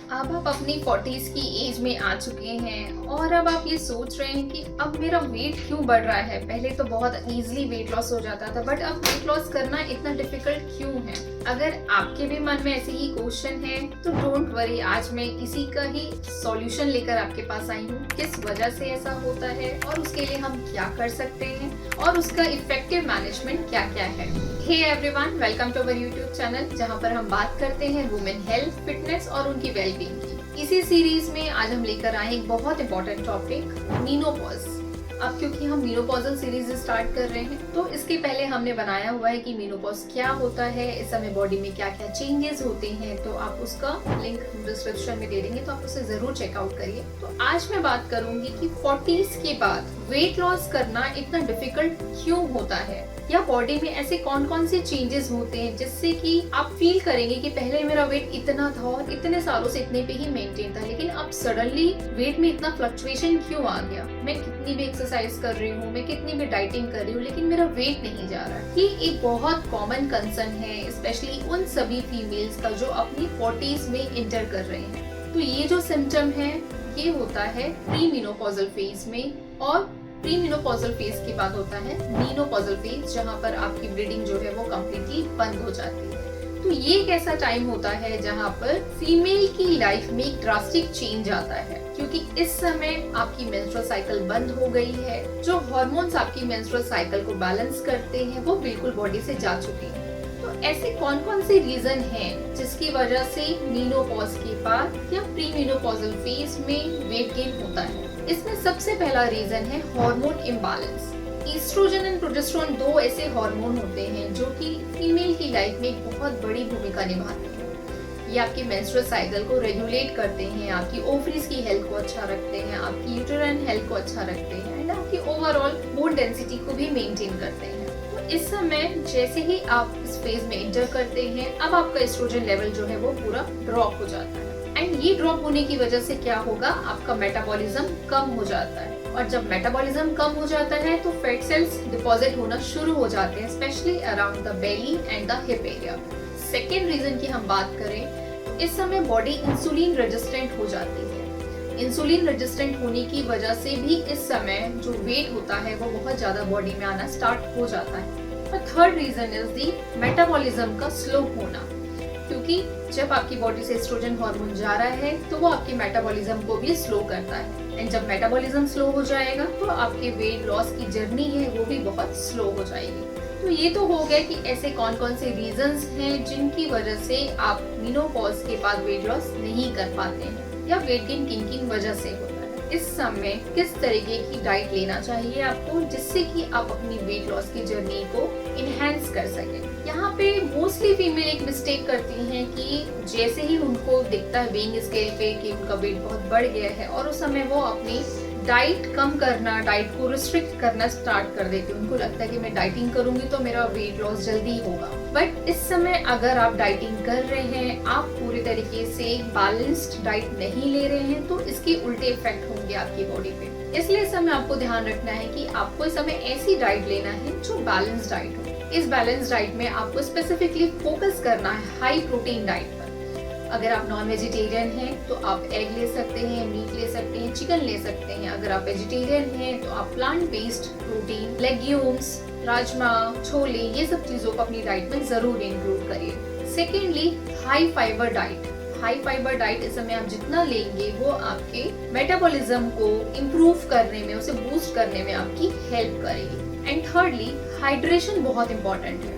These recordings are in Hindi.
अब आप अपनी 40s की एज में आ चुके हैं और अब आप ये सोच रहे हैं कि अब मेरा वेट क्यों बढ़ रहा है। पहले तो बहुत इजीली वेट लॉस हो जाता था, बट अब वेट लॉस करना इतना डिफिकल्ट क्यों है। अगर आपके भी मन में ऐसे ही क्वेश्चन है तो डोंट वरी, आज मैं इसी का ही सॉल्यूशन लेकर आपके पास आई हूँ। किस वजह से ऐसा होता है और उसके लिए हम क्या कर सकते हैं और उसका इफेक्टिव मैनेजमेंट क्या क्या है। Hey everyone, welcome to our YouTube channel, जहाँ पर हम बात करते हैं वुमेन हेल्थ, फिटनेस और उनकी वेलबींग की। इसी सीरीज में आज हम लेकर आए एक बहुत इंपॉर्टेंट टॉपिक, मीनोपॉज। अब क्योंकि हम मीनोपॉजल सीरीज स्टार्ट कर रहे हैं तो इसके पहले हमने बनाया हुआ है कि मीनोपॉज क्या होता है, इस समय बॉडी में क्या क्या चेंजेस होते हैं, तो आप उसका लिंक डिस्क्रिप्शन में दे देंगे, तो आप उसे जरूर चेकआउट करिए। तो आज मैं बात करूंगी कि 40s के बाद वेट लॉस करना इतना डिफिकल्ट क्यों होता है, या बॉडी में ऐसे कौन कौन से चेंजेस होते हैं जिससे कि आप फील करेंगे कि पहले मेरा वेट इतना था और इतने सालों से इतने पे ही मेंटेन था, लेकिन अब सडनली वेट में इतना फ्लक्चुएशन क्यों आ गया। मैं कितनी भी एक्सरसाइज कर रही हूँ, मैं कितनी भी डाइटिंग कर रही हूँ, लेकिन मेरा वेट नहीं जा रहा। ये एक बहुत कॉमन कंसर्न है, स्पेशली उन सभी फीमेल्स का जो अपनी 40s में इंटर कर रहे हैं। तो ये जो सिम्टम है ये होता है प्री मीनोपॉजल फेज में, और प्री मीनोपॉजल फेज के बाद होता है मीनोपॉजल फेज, जहाँ पर आपकी ब्लीडिंग जो है वो कम्प्लीटली बंद हो जाती है। तो ये एक ऐसा टाइम होता है जहाँ पर फीमेल की लाइफ में एक ड्रास्टिक चेंज आता है, क्योंकि इस समय आपकी मेंस्ट्रुअल साइकिल बंद हो गई है। जो हार्मोन्स आपकी मेंस्ट्रुअल साइकिल को बैलेंस करते हैं वो बिल्कुल बॉडी से जा चुके हैं। तो ऐसे कौन कौन से रीजन हैं जिसकी वजह से मीनोपॉज के बाद या प्री मीनोपॉजल फेज में वेट गेन होता है। इसमें सबसे पहला रीजन है hormone imbalance. Oestrogen and progesterone दो ऐसे हार्मोन होते हैं जो कि फीमेल की लाइफ में एक बहुत बड़ी भूमिका निभाते हैं। ये आपकी मेंस्ट्रुअल साइकिल को रेगुलेट करते हैं, आपकी ओवरीज की हेल्थ को अच्छा रखते हैं, आपकी यूटेराइन हेल्थ को अच्छा रखते हैं एंड आपकी ओवरऑल बोन डेंसिटी को भी मेंटेन करते हैं। तो इस समय जैसे ही आप इस फेज में एंटर करते हैं, अब आपका एस्ट्रोजन लेवल जो है वो पूरा ड्रॉप हो जाता है। एंड ये ड्रॉप होने की वजह से क्या होगा, आपका मेटाबॉलिज्म कम हो जाता है, और जब मेटाबॉलिज्म कम हो जाता है तो फैट सेल्स डिपॉजिट होना शुरू हो जाते हैं, specially around the belly and the hip area. Second reason की हम बात करें तो इस समय बॉडी इंसुलिन रेजिस्टेंट हो जाती है। इंसुलिन रेजिस्टेंट होने की वजह से भी इस समय जो वेट होता है वो बहुत ज्यादा बॉडी में आना स्टार्ट हो जाता है। और third reason is the metabolism का स्लो होना, क्योंकि जब आपकी बॉडी से एस्ट्रोजन हार्मोन जा रहा है तो वो आपके मेटाबॉलिज्म को भी स्लो करता है, एंड जब मेटाबॉलिज्म स्लो हो जाएगा तो आपके वेट लॉस की जर्नी है वो भी बहुत स्लो हो जाएगी। तो ये तो हो गया कि ऐसे कौन कौन से रीजंस हैं जिनकी वजह से आप मीनोपॉज के बाद वेट लॉस नहीं कर पाते हैं, या वेट गेन किन किन वजह से होता है। इस समय किस तरीके की डाइट लेना चाहिए आपको जिससे कि आप अपनी वेट लॉस की जर्नी को इनहेंस कर सकें। यहाँ पे मोस्टली फीमेल एक मिस्टेक करती हैं कि जैसे ही उनको दिखता है वेइंग स्केल पे कि उनका वेट बहुत बढ़ गया है, और उस समय वो अपनी डाइट कम करना, डाइट को रिस्ट्रिक्ट करना स्टार्ट कर देती है। उनको लगता है कि मैं डाइटिंग करूंगी तो मेरा वेट लॉस जल्दी होगा। बट इस समय अगर आप डाइटिंग कर रहे हैं, आप पूरी तरीके से बैलेंस्ड डाइट नहीं ले रहे हैं, तो इसके उल्टे इफेक्ट होंगे आपकी बॉडी पे। इसलिए इस समय आपको ध्यान रखना है कि आपको इस समय ऐसी डाइट लेना है जो बैलेंस्ड डाइट हो। इस बैलेंस डाइट में आपको स्पेसिफिकली फोकस करना है हाई प्रोटीन डाइट पर। अगर आप नॉन वेजिटेरियन हैं तो आप एग ले सकते हैं, मीट ले सकते हैं, चिकन ले सकते हैं। अगर आप वेजिटेरियन हैं तो आप plant based protein, legumes, rajma, chole, ये सब चीजों को अपनी डाइट में जरूर इंक्लूड करिए। Secondly, high fibre diet. High fibre diet इस समय आप जितना लेंगे वो आपके मेटाबॉलिज्म को इम्प्रूव करने में, उसे बूस्ट करने में आपकी हेल्प करेगी। एंड थर्डली, हाइड्रेशन बहुत इंपॉर्टेंट है।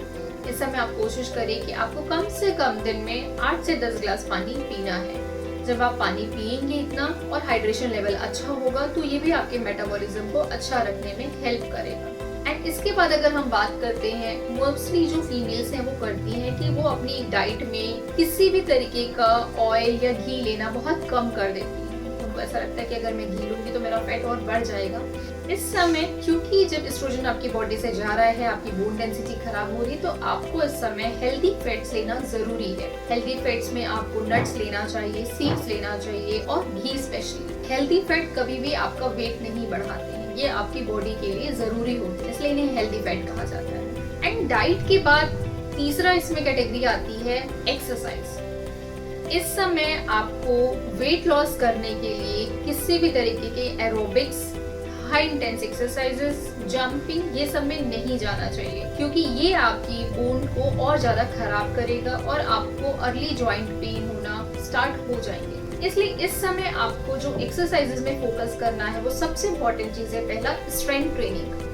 इस समय आप कोशिश करिए कि आपको कम से कम दिन में 8 से 10 ग्लास पानी पीना है। जब आप पानी पिएंगे इतना और हाइड्रेशन लेवल अच्छा होगा तो ये भी आपके मेटाबॉलिज्म को अच्छा रखने में हेल्प करेगा। एंड इसके बाद अगर हम बात करते हैं, मोस्टली जो फीमेल्स हैं वो करती हैं कि वो अपनी डाइट में किसी भी तरीके का ऑयल या घी लेना बहुत कम कर देती हैं। उनको ऐसा लगता है कि अगर मैं घी लूंगी तो मेरा फैट और बढ़ जाएगा। इस समय क्योंकि जब एस्ट्रोजन आपकी बॉडी से जा रहा है, आपकी बोन डेंसिटी खराब हो रही है, तो आपको इस समय हेल्दी फैट्स लेना जरूरी है। हेल्दी फैट्स में आपको नट्स लेना चाहिए, सीड्स लेना चाहिए और घी स्पेशली। हेल्दी फैट कभी भी आपका वेट नहीं बढ़ाते हैं, ये आपकी बॉडी के लिए जरूरी होते हैं, इसलिए इन्हें हेल्दी फैट कहा जाता है। एंड डाइट के बाद तीसरा इसमें कैटेगरी आती है एक्सरसाइज। इस समय आपको वेट लॉस करने के लिए किसी भी तरीके के aerobics, high intense exercises, jumping, ये सब में नहीं जाना चाहिए, क्योंकि ये आपकी बोन को और ज्यादा खराब करेगा और आपको अर्ली जॉइंट पेन होना स्टार्ट हो जाएंगे। इसलिए इस समय आपको जो एक्सरसाइजेस में फोकस करना है वो सबसे इम्पोर्टेंट चीज है, पहला स्ट्रेंथ ट्रेनिंग।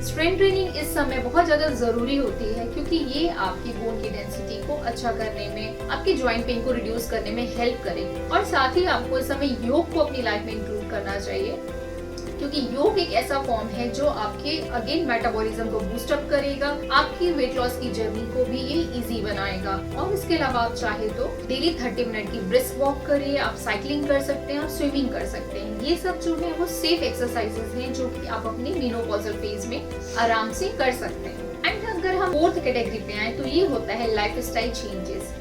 स्ट्रेंथ ट्रेनिंग इस समय बहुत ज्यादा जरूरी होती है, क्योंकि ये आपकी बोन की डेंसिटी को अच्छा करने में, आपके जॉइंट पेन को रिड्यूस करने में हेल्प करेगी। और साथ ही आपको इस समय योग को अपनी लाइफ में इंक्लूड करना चाहिए, क्योंकि योग एक ऐसा फॉर्म है जो आपके अगेन मेटाबॉलिज्म को बूस्ट अप करेगा, आपकी वेट लॉस की जर्नी को भी ये इजी बनाएगा। और इसके अलावा आप चाहे तो डेली 30 मिनट की ब्रिस्क वॉक करिए, आप साइकिलिंग कर सकते हैं, आप स्विमिंग कर सकते हैं। ये सब जो है वो सेफ एक्सरसाइजेस हैं जो कि आप अपने मेनोपॉजल फेज में आराम से कर सकते हैं। एंड अगर हम फोर्थ कैटेगरी पे आए तो ये होता है लाइफस्टाइल चेंजेस,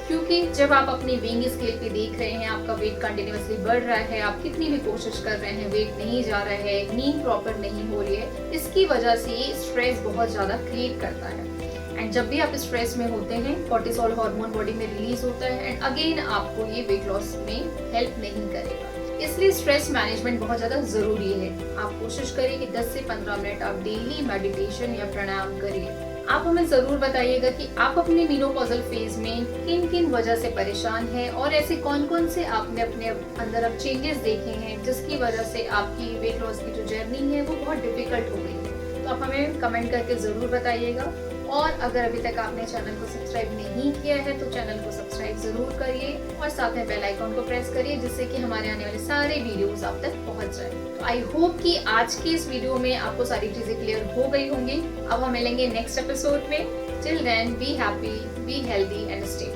क्योंकि जब आप अपने वेइंग स्केल पे देख रहे हैं आपका वेट कंटिन्यूअसली बढ़ रहा है, आप कितनी भी कोशिश कर रहे हैं वेट नहीं जा रहा है, नींद प्रॉपर नहीं हो रही है, इसकी वजह से ये स्ट्रेस बहुत ज्यादा क्रिएट करता है। एंड जब भी आप स्ट्रेस में होते हैं कोर्टिसोल हार्मोन बॉडी में रिलीज होता है एंड अगेन आपको ये वेट लॉस में हेल्प नहीं करेगा। इसलिए स्ट्रेस मैनेजमेंट बहुत ज्यादा जरूरी है। आप कोशिश करिए कि 10 से 15 मिनट आप डेली मेडिटेशन या प्राणायाम करिए। आप हमें जरूर बताइएगा कि आप अपने मेनोपॉजल फेज में किन किन वजह से परेशान हैं और ऐसे कौन कौन से आपने अपने अंदर अब चेंजेस देखे हैं जिसकी वजह से आपकी वेट लॉस की जो जर्नी है वो बहुत डिफिकल्ट हो गई है। तो आप हमें कमेंट करके जरूर बताइएगा। और अगर अभी तक आपने चैनल को सब्सक्राइब नहीं किया है तो चैनल को सब्सक्राइब जरूर करिए और साथ में बेल आइकॉन को प्रेस करिए, जिससे कि हमारे आने वाले सारे वीडियोस आप तक पहुंच जाए। तो आई होप कि आज के इस वीडियो में आपको सारी चीजें क्लियर हो गई होंगी। अब हम मिलेंगे नेक्स्ट एपिसोड में। Till then be happy, be healthy and stay